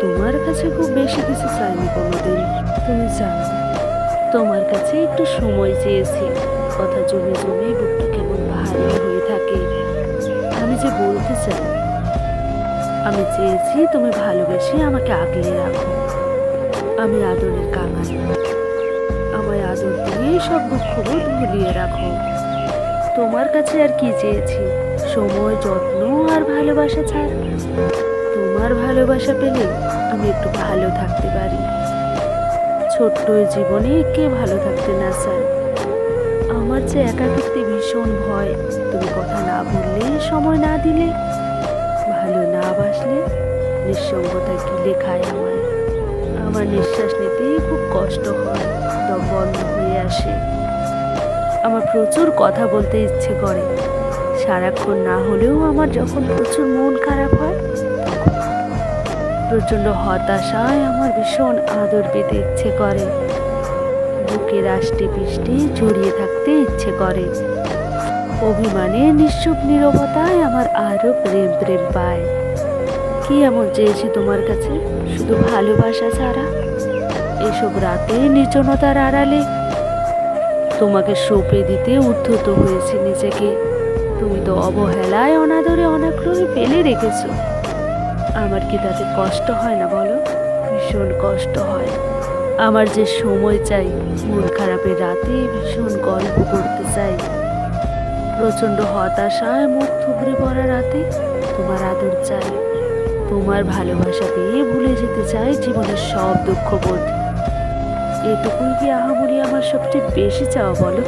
তোমার কাছে খুব বেশি কিছু চাইনি কোনোদিন। তুমি জানো, তোমার কাছে একটু সময় চেয়েছি। কথা জমে জমে বুকটা কেমন ভারী হয়ে থাকে। আমি যে বলতে চাই, আমি চেয়েছি তুমি ভালোবেসে আমাকে আগলে রাখো। আমি আদরের কাঙাল, আমায় আদর দিয়ে সব দুঃখবোধ ভুলিয়ে রাখো। তোমার কাছে আর কি চেয়েছি? সময়, যত্ন আর ভালোবাসা ছাড়া। তোমার ভালোবাসা পেলে আমি একটু ভালো থাকতে পারি। ছোট্ট এই জীবনে কে ভালো থাকতে না চায়? আমার যে একাকিত্বে ভীষণ ভয়। তুমি কথা না বললে, সময় না দিলে, ভালো না বাসলে নিঃসঙ্গতায় গিলে খায় আমায়। আমার নিঃশ্বাস নিতে খুব কষ্ট হয়, দম বন্ধ হয়ে আসে। আমার প্রচুর কথা বলতে ইচ্ছে করে, সারাক্ষণ না হলেও আমার যখন প্রচুর মন খারাপ হয় তখন। প্রচণ্ড হতাশায় আমার ভীষণ আদর পেতে ইচ্ছে করে, বুকের আষ্টে পিষ্টে জড়িয়ে থাকতে ইচ্ছে করে। অভিমানে নিশ্চুপ নীরবতায় আমার আরো প্রেম প্রেম পায়। কি এমন চেয়েছি তোমার কাছে, শুধু ভালোবাসা ছাড়া? এসব রাতে নির্জনতার আড়ালে তোমাকে সঁপে দিতে উদ্ধত হয়েছে নিজেকে। তুমি তো অবহেলায়, অনাদরে, অনাগ্রহে ফেলে রেখেছ। আমার কি তাতে কষ্ট হয় না বলো? ভীষণ কষ্ট হয়। আমার যে সময় চাই, মন খারাপের রাতে ভীষণ গল্প করতে চাই। প্রচণ্ড হতাশায় মুখ থুবড়ে পড়া রাতে তোমার আদর চাই। তোমার ভালোবাসা পেয়ে ভুলে যেতে চাই জীবনের সব দুঃখবোধ। এটুকুই কি আহামরি আমার সবচেয়ে বেশি চাওয়া বলো?